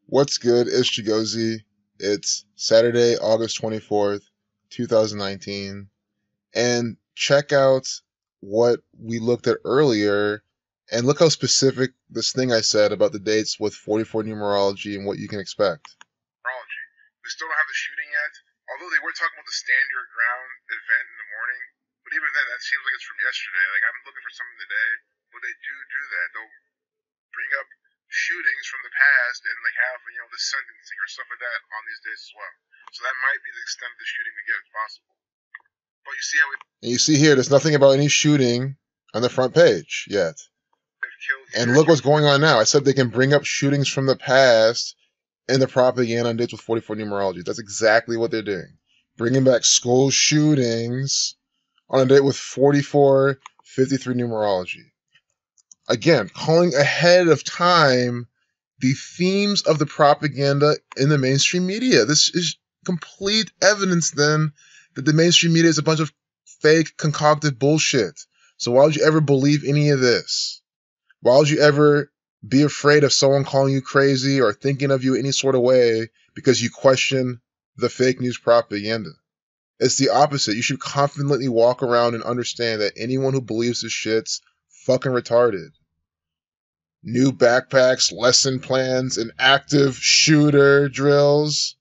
What's good? It's Chigozi. It's Saturday, August 24th, 2019. And check out what we looked at earlier and look how specific this thing I said about the dates with 44 numerology and what you can expect. Numerology. We still don't have the shooting yet, although they were talking about the stand your ground event in the morning. But even then, that seems like it's from yesterday. Like, I'm looking for something today, but they do that. They'll bring up shootings from the past and like have the sentencing or stuff like that on these days as well. So that might be the extent of the shooting we get. It's possible. But you see how And you see here, there's nothing about any shooting on the front page yet. And look what's going on now. I said they can bring up shootings from the past in the propaganda on dates with 44 numerology. That's exactly what they're doing. Bringing back school shootings on a date with 44, 53 numerology. Again, calling ahead of time the themes of the propaganda in the mainstream media. This is complete evidence then that the mainstream media is a bunch of fake, concocted bullshit. So why would you ever believe any of this? Why would you ever be afraid of someone calling you crazy or thinking of you any sort of way because you question the fake news propaganda? It's the opposite. You should confidently walk around and understand that anyone who believes this shit's fucking retarded. New backpacks, lesson plans, and active shooter drills.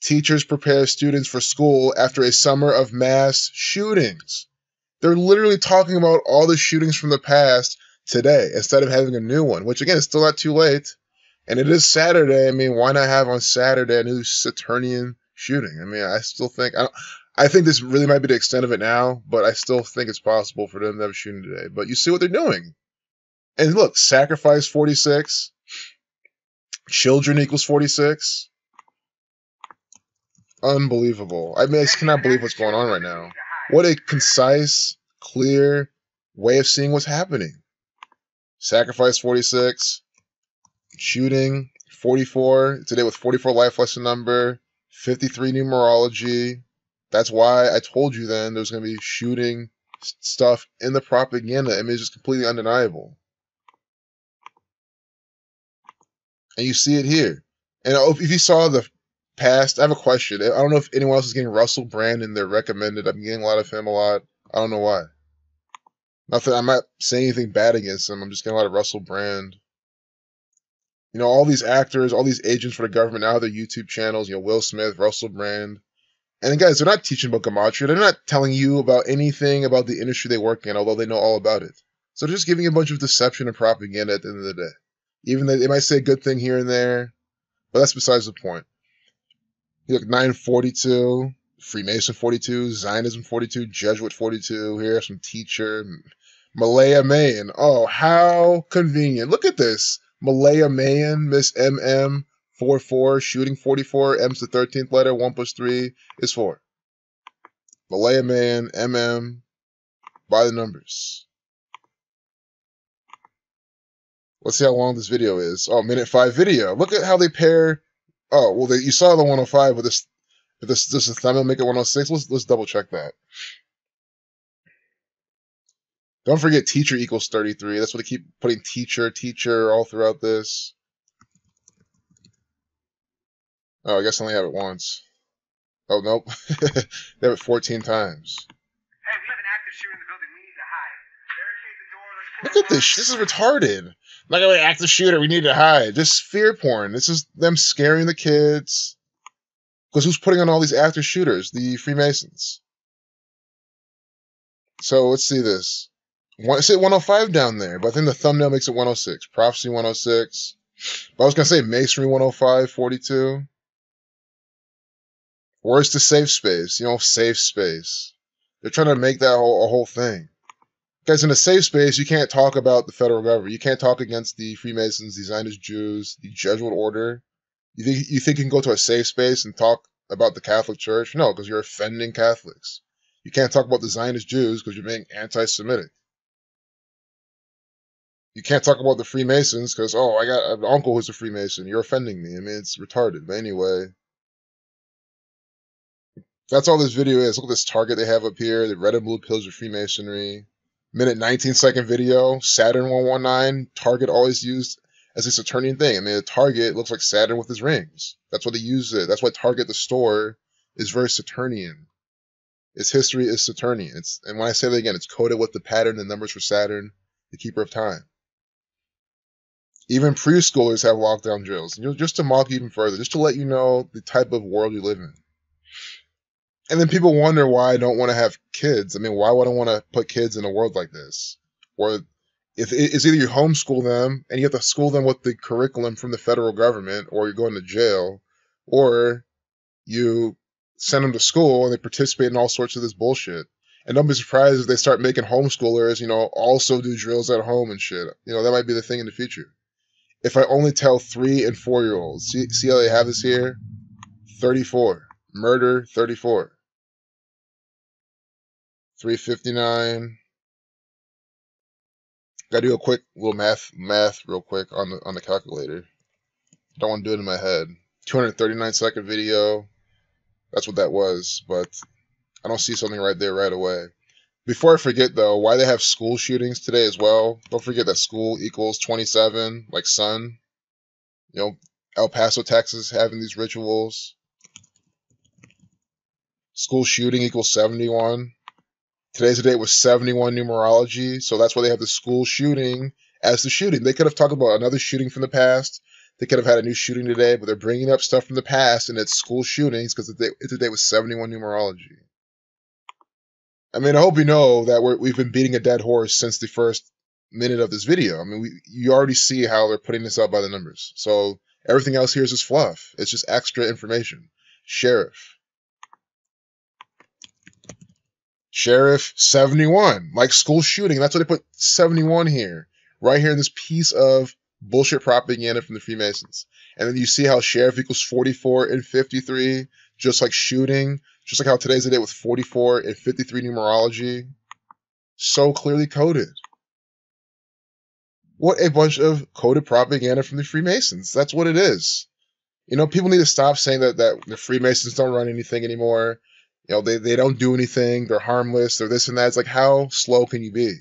Teachers prepare students for school after a summer of mass shootings. They're literally talking about all the shootings from the past today instead of having a new one, which again is still not too late. And it is Saturday. I mean, why not have on Saturday a new Saturnian shooting? I mean, I still think I think this really might be the extent of it now, but I still think it's possible for them to have a shooting today. But you see what they're doing. And look, sacrifice 46, children equals 46. Unbelievable. I mean, I just cannot believe what's going on right now. What a concise, clear way of seeing what's happening. Sacrifice 46, shooting 44, today with 44 life lesson number, 53 numerology. That's why I told you then there's going to be shooting stuff in the propaganda. I mean, it's just completely undeniable. And you see it here. And if you saw the past, I have a question. I don't know if anyone else is getting Russell Brand in their recommended. I'm getting a lot of him a lot. I don't know why. Nothing. I'm not saying anything bad against him. I'm just getting a lot of Russell Brand. You know, all these actors, all these agents for the government now have their YouTube channels. You know, Will Smith, Russell Brand. And guys, they're not teaching about gematria. They're not telling you about anything about the industry they work in, although they know all about it. So they're just giving a bunch of deception and propaganda at the end of the day. Even though they might say a good thing here and there, but that's besides the point. You look 942, Freemason 42, Zionism 42, Jesuit 42. Here, some teacher, Malaya Mayan. Oh, how convenient! Look at this, Malaya Mayan, Miss MM 44, shooting 44. M's the 13th letter. 1 plus 3 is 4. Malaya Mayan, MM, by the numbers. Let's see how long this video is. Oh, minute 5 video. Look at how they pair. Oh, well, you saw the 105, but this is thumbnail make it 106. Let's double check that. Don't forget teacher equals 33. That's what they keep putting teacher all throughout this. Oh, I guess I only have it once. Oh, nope. They have it 14 times. Hey, we have an active shooter in the building. We need to hide. Barricade the door. Look at this. This is retarded. Not gonna be an active shooter. We need to hide. This fear porn. This is them scaring the kids. Because who's putting on all these active shooters? The Freemasons. So let's see this. It's at 105 down there, but I think the thumbnail makes it 106. Prophecy 106. But I was gonna say Masonry 105, 42. Where's the safe space? You know, safe space. They're trying to make that a whole thing. Guys, in a safe space, you can't talk about the federal government. You can't talk against the Freemasons, the Zionist Jews, the Jesuit order. You think you can go to a safe space and talk about the Catholic Church? No, because you're offending Catholics. You can't talk about the Zionist Jews because you're being anti-Semitic. You can't talk about the Freemasons because, oh, I got an uncle who's a Freemason. You're offending me. I mean, it's retarded. But anyway, that's all this video is. Look at this target they have up here. The red and blue pills of Freemasonry. Minute 19-second video. Saturn 119. Target always used as a Saturnian thing. I mean, a target looks like Saturn with his rings. That's why they use it. That's why Target the store is very Saturnian. Its history is Saturnian. And when I say that again, it's coded with the pattern and numbers for Saturn, the keeper of time. Even preschoolers have lockdown drills, just to mock you even further, just to let you know the type of world you live in. And then people wonder why I don't want to have kids. I mean, why would I want to put kids in a world like this? Or if it's either you homeschool them and you have to school them with the curriculum from the federal government, or you're going to jail, or you send them to school and they participate in all sorts of this bullshit. And don't be surprised if they start making homeschoolers, also do drills at home and shit. That might be the thing in the future. If I only tell 3 and 4 year olds, see how they have this here? 34. Murder, 34. 359. Gotta do a quick little math real quick on the calculator. Don't want to do it in my head. 239-second video. That's what that was, but I don't see something right there right away. Before I forget, though, why they have school shootings today as well. Don't forget that school equals 27, like sun. El Paso, Texas, having these rituals. School shooting equals 71. Today's the date was 71 numerology, so that's why they have the school shooting as the shooting. They could have talked about another shooting from the past. They could have had a new shooting today, but they're bringing up stuff from the past, and it's school shootings because today was 71 numerology. I mean, I hope you know that we've been beating a dead horse since the first minute of this video. I mean, you already see how they're putting this up by the numbers. So everything else here is just fluff. It's just extra information. Sheriff 71, like school shooting. That's why they put 71 here, right here in this piece of bullshit propaganda from the Freemasons. And then you see how sheriff equals 44 and 53, just like shooting, just like how today's the day with 44 and 53 numerology. So clearly coded. What a bunch of coded propaganda from the Freemasons. That's what it is. People need to stop saying that the Freemasons don't run anything anymore. They don't do anything. They're harmless. They're this and that. It's like, how slow can you be?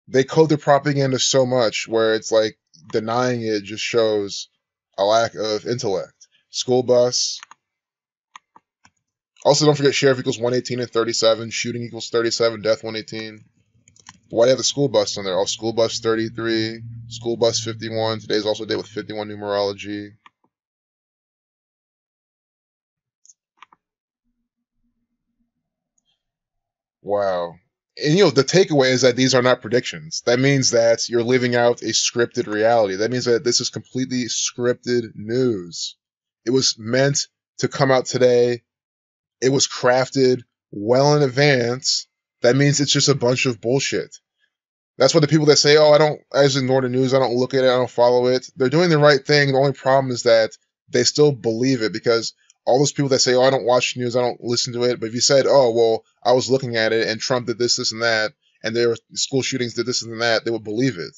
They code their propaganda so much where it's like denying it just shows a lack of intellect. School bus. Also, don't forget sheriff equals 118 and 37. Shooting equals 37. Death 118. Why do you have the school bus on there? Oh, school bus 33. School bus 51. Today's also a day with 51 numerology. Wow. And the takeaway is that these are not predictions. That means that you're living out a scripted reality. That means that this is completely scripted news. It was meant to come out today. It was crafted well in advance. That means it's just a bunch of bullshit. That's what the people that say, I just ignore the news, I don't look at it, I don't follow it. They're doing the right thing. The only problem is that they still believe it, because all those people that say, I don't watch the news, I don't listen to it. But if you said, I was looking at it and Trump did this, and that, and there were school shootings did this and that, they would believe it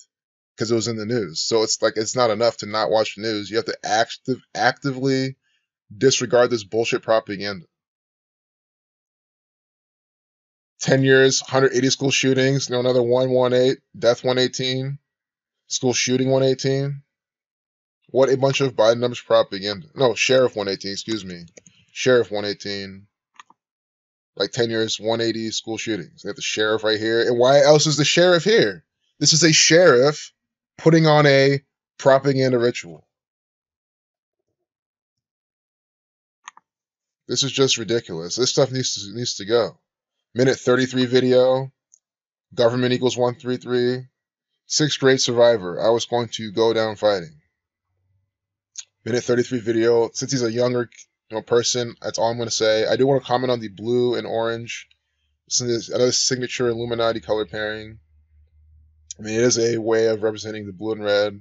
because it was in the news. So it's like, it's not enough to not watch the news. You have to actively disregard this bullshit propaganda. 10 years, 180 school shootings, another 118, death 118, school shooting 118. What a bunch of Biden numbers propaganda. No, sheriff 118, excuse me. Sheriff 118. Like 10 years, 180 school shootings. They have the sheriff right here. And why else is the sheriff here? This is a sheriff putting on a propaganda ritual. This is just ridiculous. This stuff needs to go. Minute 33 video. Government equals 133. 6th grade survivor. I was going to go down fighting. Minute 33 video. Since he's a younger person, that's all I'm going to say. I do want to comment on the blue and orange. This is another signature Illuminati color pairing. I mean, it is a way of representing the blue and red.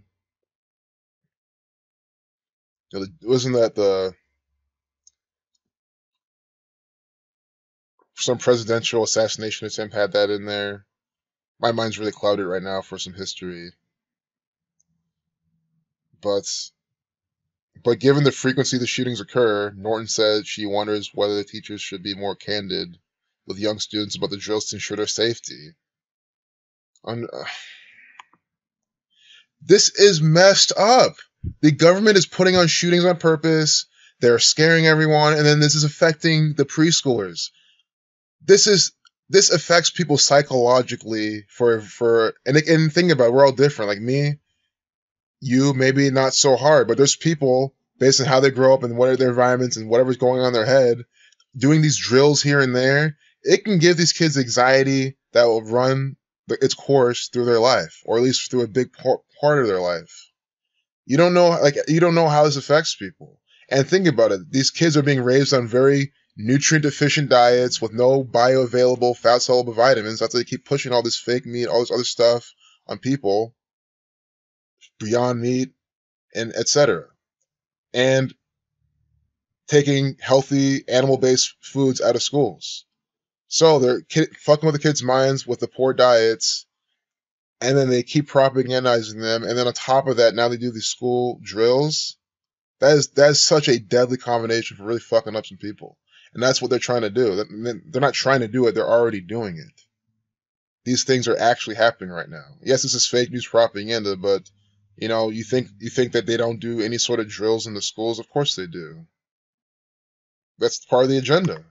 Wasn't that some presidential assassination attempt had that in there? My mind's really clouded right now for some history. But given the frequency the shootings occur, Norton said she wonders whether the teachers should be more candid with young students about the drills to ensure their safety. This is messed up. The government is putting on shootings on purpose. They're scaring everyone, and then this is affecting the preschoolers. This affects people psychologically and think about it, we're all different. Like me, you, maybe not so hard, but there's people based on how they grow up and what are their environments and whatever's going on in their head, doing these drills here and there. It can give these kids anxiety that will run its course through their life, or at least through a big part of their life. You don't know how this affects people. And think about it. These kids are being raised on very nutrient deficient diets with no bioavailable fat soluble vitamins. That's why they keep pushing all this fake meat, all this other stuff on people, Beyond Meat, and etc. And taking healthy animal-based foods out of schools. So they're fucking with the kids' minds with the poor diets, and then they keep propagandizing them. And then on top of that, now they do these school drills. That is such a deadly combination for really fucking up some people. And that's what they're trying to do. They're not trying to do it, they're already doing it. These things are actually happening right now. Yes, this is fake news propaganda, but you think that they don't do any sort of drills in the schools? Of course they do. That's part of the agenda.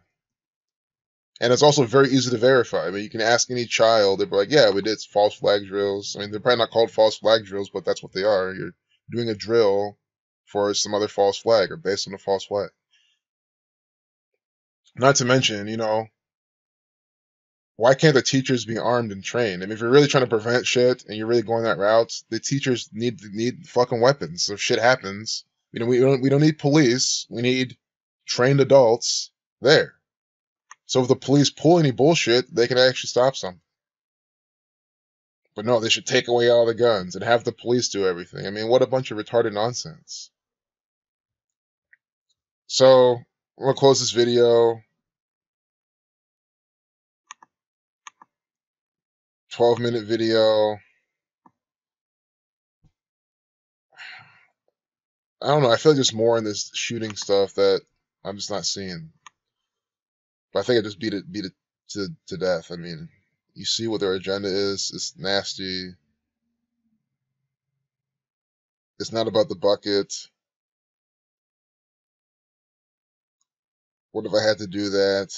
And it's also very easy to verify. I mean, you can ask any child, they'll be like, yeah, we did false flag drills. I mean, they're probably not called false flag drills, but that's what they are. You're doing a drill for some other false flag or based on a false flag. Not to mention, why can't the teachers be armed and trained? I mean, if you're really trying to prevent shit and you're really going that route, the teachers need fucking weapons. So if shit happens, we don't need police. We need trained adults there. So if the police pull any bullshit, they can actually stop something. But no, they should take away all the guns and have the police do everything. I mean, what a bunch of retarded nonsense. So I'm gonna close this video. 12-minute video. I don't know. I feel like there's more in this shooting stuff that I'm just not seeing. But I think I just beat it to death. I mean, you see what their agenda is. It's nasty. It's not about the bucket. What if I had to do that?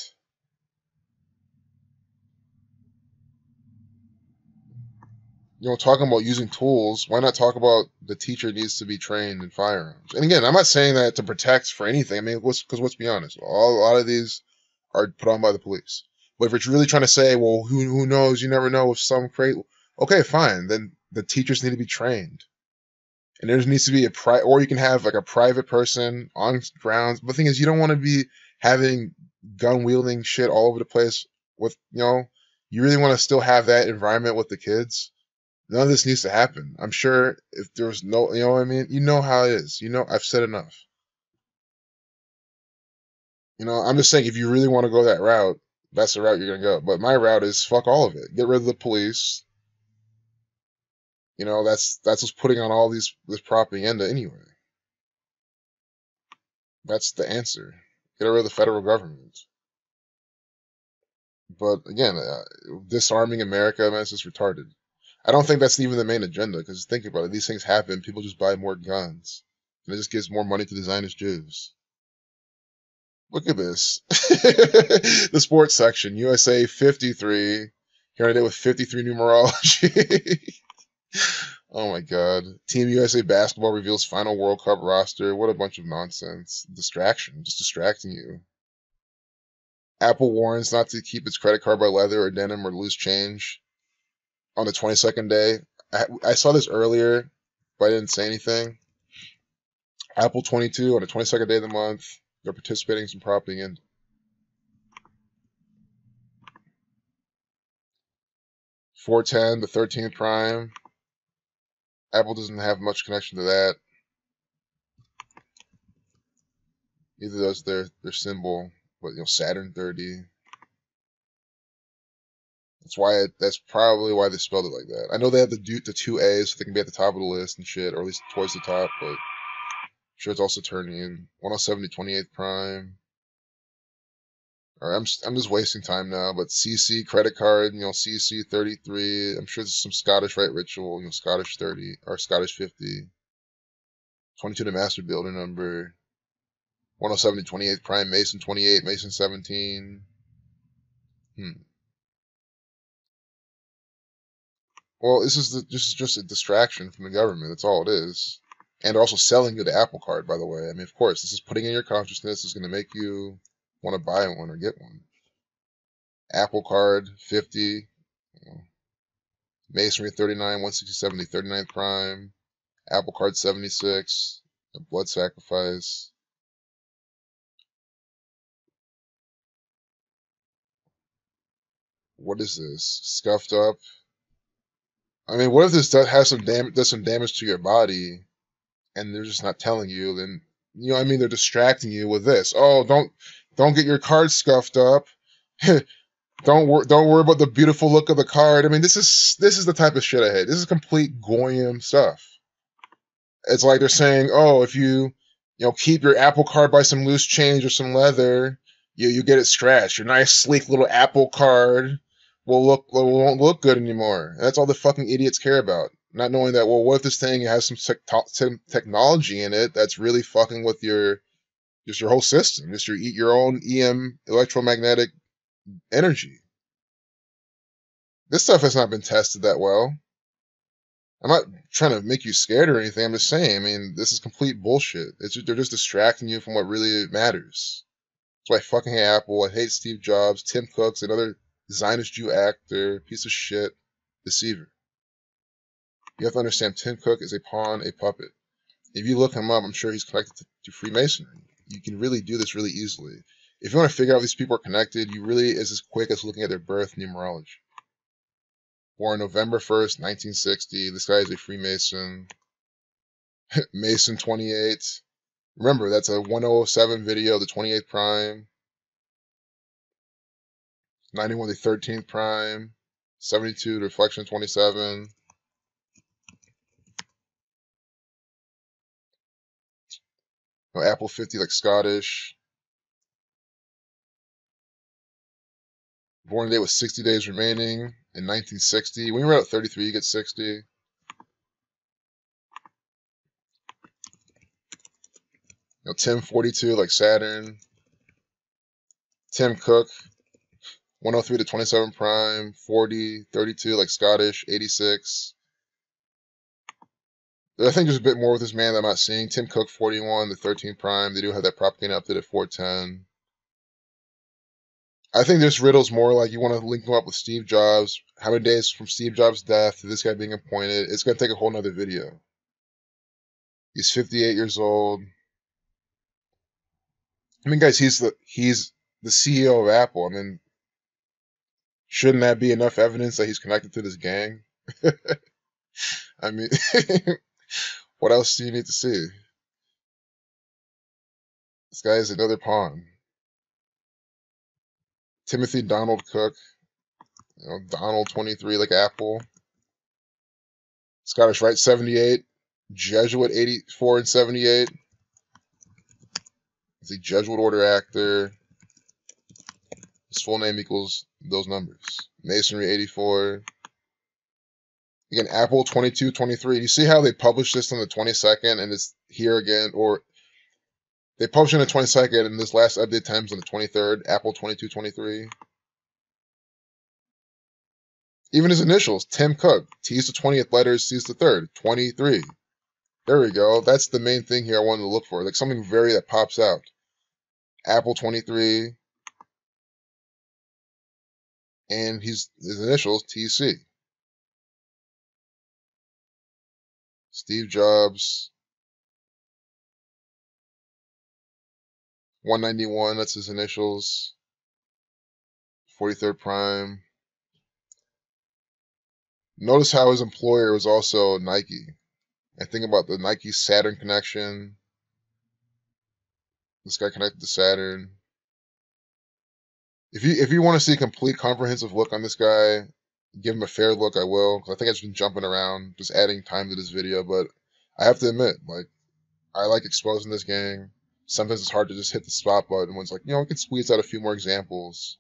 Talking about using tools, why not talk about the teacher needs to be trained in firearms? And again, I'm not saying that to protect for anything. I mean, let's be honest. A lot of these are put on by the police. But if you're really trying to say, well, who knows? You never know if some crazy. Okay, fine. Then the teachers need to be trained. And there needs to be or you can have like a private person on grounds. But the thing is, you don't want to be having gun wielding shit all over the place with, you really want to still have that environment with the kids. None of this needs to happen. I'm sure if there was no, you know what I mean? You know how it is. I've said enough. I'm just saying if you really want to go that route, that's the route you're going to go. But my route is fuck all of it. Get rid of the police. That's what's putting on all this propaganda anyway. That's the answer. Get rid of the federal government. But again, disarming America, man, it's just retarded. I don't think that's even the main agenda, because think about it. These things happen. People just buy more guns. And it just gives more money to the Zionist Jews. Look at this. The sports section. USA 53. Here today with 53 numerology. Oh my god. Team USA basketball reveals final World Cup roster. What a bunch of nonsense. Distraction. Just distracting you. Apple warns not to keep its credit card by leather or denim or loose change on the 22nd day. I saw this earlier, but I didn't say anything. Apple 22 on the 22nd day of the month. They're participating in some propaganda. $410, the 13th prime. Apple doesn't have much connection to that. Neither does their symbol, but Saturn 30. That's probably why they spelled it like that. I know they have the two A's, so they can be at the top of the list and shit, or at least towards the top, but I'm sure it's also turning in 107 to 28th prime. All right, I'm just wasting time now. But CC credit card, CC 33. I'm sure there's some Scottish Rite Ritual, Scottish 30 or Scottish 50. 22 the master builder number. 107 to 28th prime Mason 28, Mason 17. Well, this is just a distraction from the government. That's all it is. And they're also selling you the Apple Card, by the way. I mean, of course, this is putting in your consciousness. It's going to make you want to buy one or get one. Apple Card 50. Masonry 39, 167, 39th prime. Apple Card 76. A blood sacrifice. What is this? Scuffed up. I mean, what if this does some damage to your body, and they're just not telling you? Then they're distracting you with this. Oh, don't get your card scuffed up. don't worry about the beautiful look of the card. I mean, this is the type of shit I hate. This is complete goyim stuff. It's like they're saying, oh, if you keep your Apple Card by some loose change or some leather, you get it scratched. Your nice sleek little Apple Card won't look good anymore. And that's all the fucking idiots care about. Not knowing that, well, what if this thing has some technology in it that's really fucking with your whole system, just your own EM electromagnetic energy. This stuff has not been tested that well. I'm not trying to make you scared or anything. I'm just saying, I mean, this is complete bullshit. They're just distracting you from what really matters. That's why I fucking hate Apple. I hate Steve Jobs, Tim Cook's another Zionist Jew actor, piece of shit, deceiver. You have to understand, Tim Cook is a pawn, a puppet. If you look him up, I'm sure he's connected to Freemasonry. You can really do this really easily. If you want to figure out if these people are connected, you really is as quick as looking at their birth numerology. Born November 1st, 1960. This guy is a Freemason. Mason 28. Remember, that's a 107 video, the 28th prime. 91, the 13th prime. 72, the reflection 27. No, Apple 50, like Scottish. Born date with 60 days remaining in 1960. When you're at 33, you get 60. Tim 42, like Saturn. Tim Cook, 103 to 27 prime. 40, 32, like Scottish. 86. I think there's a bit more with this man that I'm not seeing. Tim Cook, 41, the 13th prime. They do have that propaganda update at 410. I think this riddle's more like you want to link him up with Steve Jobs. How many days from Steve Jobs' death to this guy being appointed? It's going to take a whole nother video. He's 58 years old. I mean, guys, he's the CEO of Apple. I mean, shouldn't that be enough evidence that he's connected to this gang? I mean, what else do you need to see? This guy is another pawn. Timothy Donald Cook, Donald 23, like Apple. Scottish Rite 78, Jesuit 84 and 78. He's a Jesuit order actor. His full name equals those numbers. Masonry 84. Again, Apple 22, 23. Do you see how they published this on the 22nd and it's here again? Or they published it on the 22nd and this last update time's on the 23rd. Apple 22, 23. Even his initials, Tim Cook. T's the 20th letter, C's the 3rd. 23. There we go. That's the main thing here I wanted to look for. Like something that pops out. Apple 23. And his initials, TC. Steve Jobs. 191, that's his initials. 43rd prime. Notice how his employer was also Nike. And think about the Nike Saturn connection. This guy connected to Saturn. If you want to see a complete comprehensive look on this guy, give him a fair look, I will. Because I think I've just been jumping around, just adding time to this video. But I have to admit, like, I like exposing this gang. sometimes it's hard to just hit the spot button when it's like, we can squeeze out a few more examples.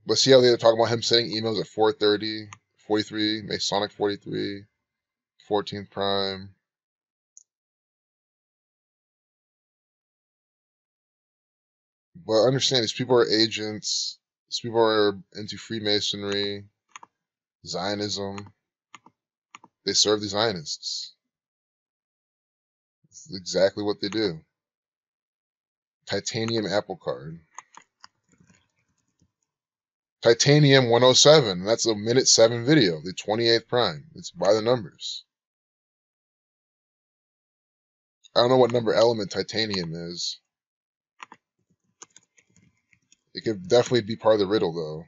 But see how they're talking about him sending emails at 4:30, 43, Masonic 43, 14th prime. But understand, these people are agents. These people are into Freemasonry, Zionism. They serve the Zionists. This is exactly what they do. Titanium Apple card. Titanium 107. That's a minute 7 video. The 28th prime. It's by the numbers. I don't know what number element titanium is. It could definitely be part of the riddle, though.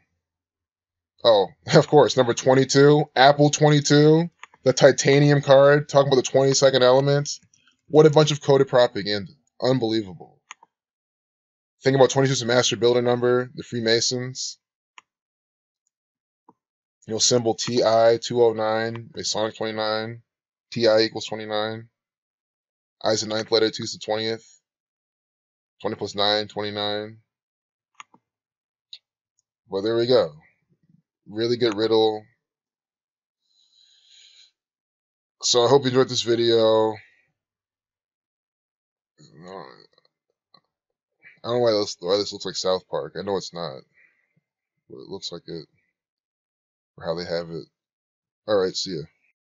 Oh, of course, number 22, Apple 22, the titanium card, talking about the 22nd element. What a bunch of coded propaganda. Unbelievable. Think about 22 is a master builder number, the Freemasons. Symbol TI 209, Masonic 29, TI equals 29. I is the 9th letter, 2 is the 20th. 20 plus 9, 29. Well, there we go. Really good riddle. So I hope you enjoyed this video. I don't know why this looks like South Park. I know it's not, but it looks like it, or how they have it. All right, see ya.